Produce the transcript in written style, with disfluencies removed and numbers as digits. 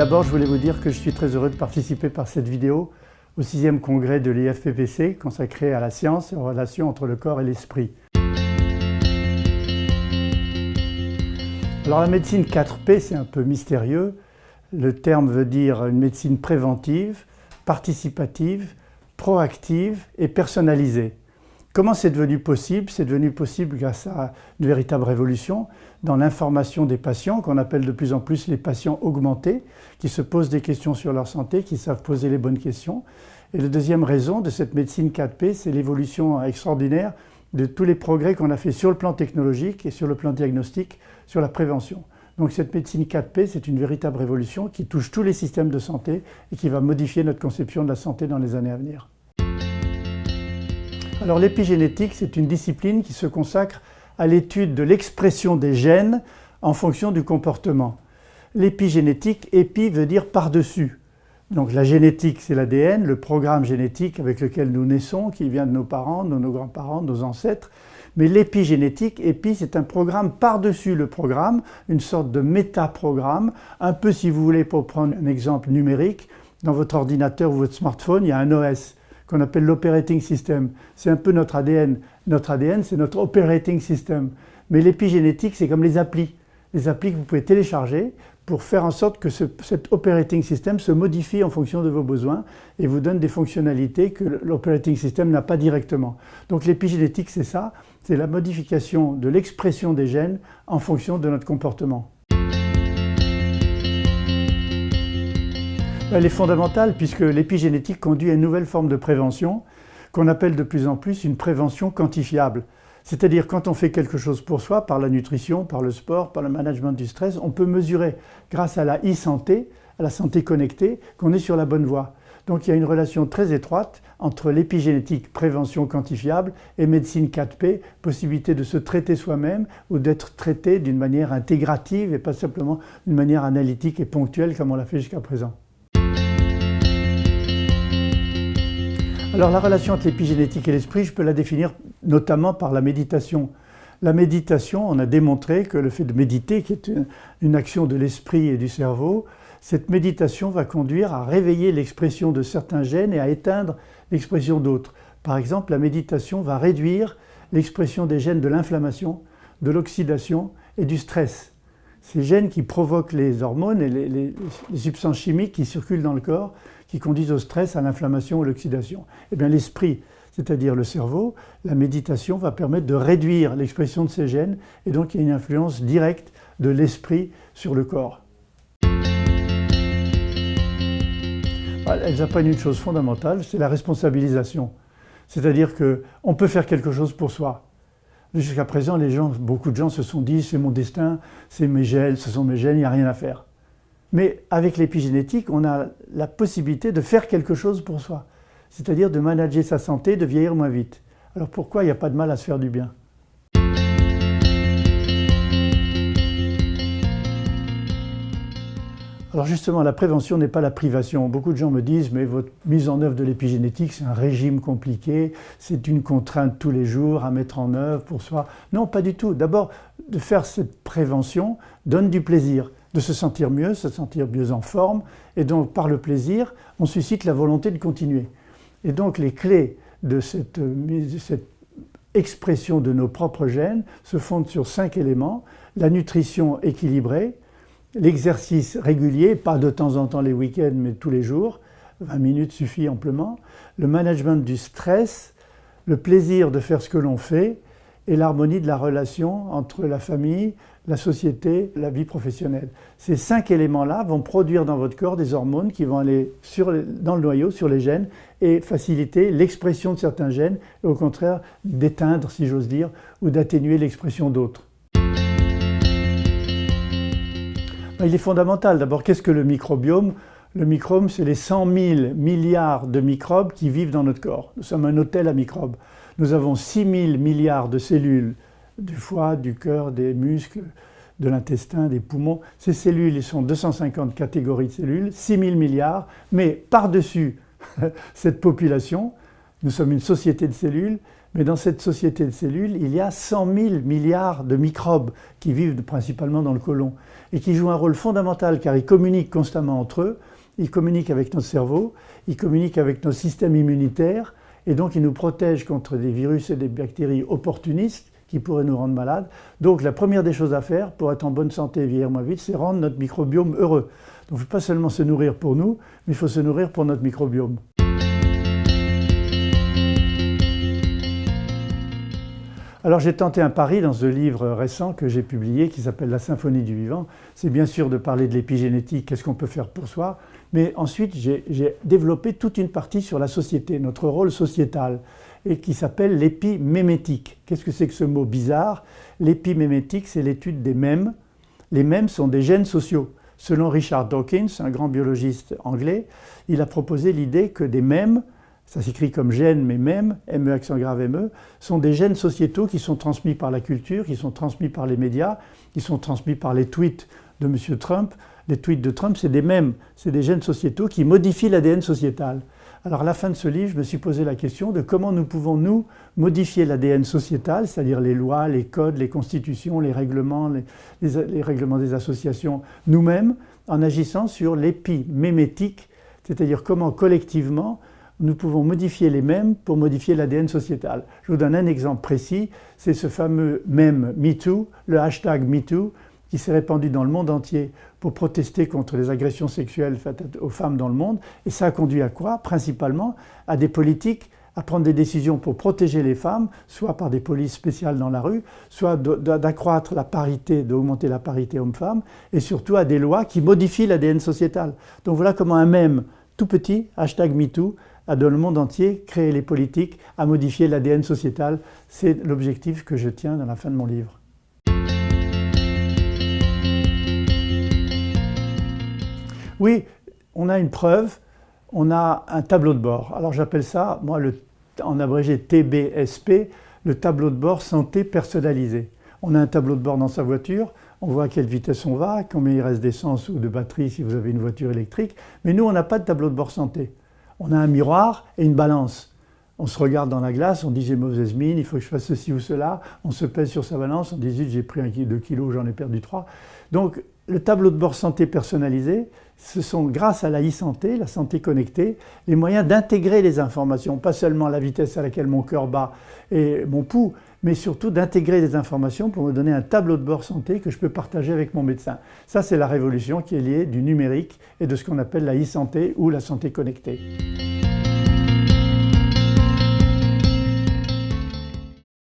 D'abord, je voulais vous dire que je suis très heureux de participer par cette vidéo au 6e congrès de l'IFPPC consacré à la science et aux relations entre le corps et l'esprit. Alors la médecine 4P, c'est un peu mystérieux. Le terme veut dire une médecine préventive, participative, proactive et personnalisée. Comment c'est devenu possible? C'est devenu possible grâce à une véritable révolution dans l'information des patients, qu'on appelle de plus en plus les patients augmentés, qui se posent des questions sur leur santé, qui savent poser les bonnes questions. Et la deuxième raison de cette médecine 4P, c'est l'évolution extraordinaire de tous les progrès qu'on a fait sur le plan technologique et sur le plan diagnostique, sur la prévention. Donc cette médecine 4P, c'est une véritable révolution qui touche tous les systèmes de santé et qui va modifier notre conception de la santé dans les années à venir. Alors l'épigénétique, c'est une discipline qui se consacre à l'étude de l'expression des gènes en fonction du comportement. L'épigénétique, épi veut dire par-dessus. Donc la génétique, c'est l'ADN, le programme génétique avec lequel nous naissons, qui vient de nos parents, de nos grands-parents, de nos ancêtres. Mais l'épigénétique, épi, c'est un programme par-dessus le programme, une sorte de métaprogramme, un peu si vous voulez, pour prendre un exemple numérique, dans votre ordinateur ou votre smartphone, il y a un OS qu'on appelle l'operating system. C'est un peu notre ADN. Notre ADN, c'est notre operating system. Mais l'épigénétique, c'est comme les applis. Les applis que vous pouvez télécharger pour faire en sorte que cet operating system se modifie en fonction de vos besoins et vous donne des fonctionnalités que l'operating system n'a pas directement. Donc l'épigénétique, c'est ça, c'est la modification de l'expression des gènes en fonction de notre comportement. Elle est fondamentale puisque l'épigénétique conduit à une nouvelle forme de prévention qu'on appelle de plus en plus une prévention quantifiable. C'est-à-dire quand on fait quelque chose pour soi, par la nutrition, par le sport, par le management du stress, on peut mesurer grâce à la e-santé, à la santé connectée, qu'on est sur la bonne voie. Donc il y a une relation très étroite entre l'épigénétique, prévention quantifiable, et médecine 4P, possibilité de se traiter soi-même ou d'être traité d'une manière intégrative et pas simplement d'une manière analytique et ponctuelle comme on l'a fait jusqu'à présent. Alors la relation entre l'épigénétique et l'esprit, je peux la définir notamment par la méditation. La méditation, on a démontré que le fait de méditer, qui est une action de l'esprit et du cerveau, cette méditation va conduire à réveiller l'expression de certains gènes et à éteindre l'expression d'autres. Par exemple, la méditation va réduire l'expression des gènes de l'inflammation, de l'oxydation et du stress. Ces gènes qui provoquent les hormones et les substances chimiques qui circulent dans le corps, qui conduisent au stress, à l'inflammation ou à l'oxydation. Eh bien l'esprit, c'est-à-dire le cerveau, la méditation va permettre de réduire l'expression de ces gènes et donc il y a une influence directe de l'esprit sur le corps. Elles apprennent une chose fondamentale, c'est la responsabilisation. C'est-à-dire qu'on peut faire quelque chose pour soi. Jusqu'à présent, beaucoup de gens se sont dit « c'est mon destin, c'est mes gènes, ce sont mes gènes, il n'y a rien à faire ». Mais avec l'épigénétique, on a la possibilité de faire quelque chose pour soi, c'est-à-dire de manager sa santé, de vieillir moins vite. Alors pourquoi il n'y a pas de mal à se faire du bien? Alors justement, la prévention n'est pas la privation. Beaucoup de gens me disent « mais votre mise en œuvre de l'épigénétique, c'est un régime compliqué, c'est une contrainte tous les jours à mettre en œuvre pour soi ». Non, pas du tout. D'abord, de faire cette prévention donne du plaisir, de se sentir mieux en forme, et donc par le plaisir, on suscite la volonté de continuer. Et donc les clés de cette expression de nos propres gènes se fondent sur 5 éléments: la nutrition équilibrée, l'exercice régulier, pas de temps en temps les week-ends, mais tous les jours, 20 minutes suffit amplement, le management du stress, le plaisir de faire ce que l'on fait, et l'harmonie de la relation entre la famille, la société, la vie professionnelle. Ces 5 éléments-là vont produire dans votre corps des hormones qui vont aller dans le noyau, sur les gènes, et faciliter l'expression de certains gènes, et au contraire d'éteindre, si j'ose dire, ou d'atténuer l'expression d'autres. Il est fondamental. D'abord, qu'est-ce que le microbiome? Le microbiome, c'est les 100 000 milliards de microbes qui vivent dans notre corps. Nous sommes un hôtel à microbes. Nous avons 6 000 milliards de cellules du foie, du cœur, des muscles, de l'intestin, des poumons. Ces cellules, ils sont 250 catégories de cellules, 6 000 milliards, mais par-dessus cette population, nous sommes une société de cellules, Mais dans cette société de cellules, il y a 100 000 milliards de microbes qui vivent principalement dans le côlon et qui jouent un rôle fondamental car ils communiquent constamment entre eux, ils communiquent avec notre cerveau, ils communiquent avec notre système immunitaire et donc ils nous protègent contre des virus et des bactéries opportunistes qui pourraient nous rendre malades. Donc la première des choses à faire pour être en bonne santé et vieillir moins vite, c'est rendre notre microbiome heureux. Donc il ne faut pas seulement se nourrir pour nous, mais il faut se nourrir pour notre microbiome. Alors j'ai tenté un pari dans ce livre récent que j'ai publié qui s'appelle La symphonie du vivant. C'est bien sûr de parler de l'épigénétique, qu'est-ce qu'on peut faire pour soi, mais ensuite j'ai développé toute une partie sur la société, notre rôle sociétal, et qui s'appelle l'épimémétique. Qu'est-ce que c'est que ce mot bizarre? L'épimémétique, c'est l'étude des mèmes. Les mèmes sont des gènes sociaux. Selon Richard Dawkins, un grand biologiste anglais, il a proposé l'idée que des mèmes, ça s'écrit comme gènes, mais mèmes, M-E accent grave M-E, sont des gènes sociétaux qui sont transmis par la culture, qui sont transmis par les médias, qui sont transmis par les tweets de M. Trump. Les tweets de Trump, c'est des mèmes, c'est des gènes sociétaux qui modifient l'ADN sociétal. Alors à la fin de ce livre, je me suis posé la question de comment nous pouvons, nous, modifier l'ADN sociétal, c'est-à-dire les lois, les codes, les constitutions, les règlements, les règlements des associations, nous-mêmes, en agissant sur l'épimémétique, c'est-à-dire comment collectivement nous pouvons modifier les mèmes pour modifier l'ADN sociétal. Je vous donne un exemple précis, c'est ce fameux mème MeToo, le hashtag MeToo, qui s'est répandu dans le monde entier pour protester contre les agressions sexuelles faites aux femmes dans le monde. Et ça a conduit à quoi? Principalement à des politiques à prendre des décisions pour protéger les femmes, soit par des polices spéciales dans la rue, soit d'accroître la parité, d'augmenter la parité homme-femme, et surtout à des lois qui modifient l'ADN sociétal. Donc voilà comment un mème tout petit, hashtag MeToo, a dans le monde entier créé les politiques à modifier l'ADN sociétal. C'est l'objectif que je tiens dans la fin de mon livre. Oui, on a une preuve, on a un tableau de bord. Alors j'appelle ça, moi, en abrégé TBSP, le tableau de bord santé personnalisé. On a un tableau de bord dans sa voiture, on voit à quelle vitesse on va, combien il reste d'essence ou de batterie si vous avez une voiture électrique, mais nous, on n'a pas de tableau de bord santé. On a un miroir et une balance. On se regarde dans la glace, on dit j'ai mauvaise mine, il faut que je fasse ceci ou cela, on se pèse sur sa balance, on dit zut, j'ai pris 2 kilos, j'en ai perdu 3. Donc le tableau de bord santé personnalisé, ce sont grâce à la e-santé, la santé connectée, les moyens d'intégrer les informations, pas seulement la vitesse à laquelle mon cœur bat et mon pouls, mais surtout d'intégrer les informations pour me donner un tableau de bord santé que je peux partager avec mon médecin. Ça, c'est la révolution qui est liée du numérique et de ce qu'on appelle la e-santé ou la santé connectée.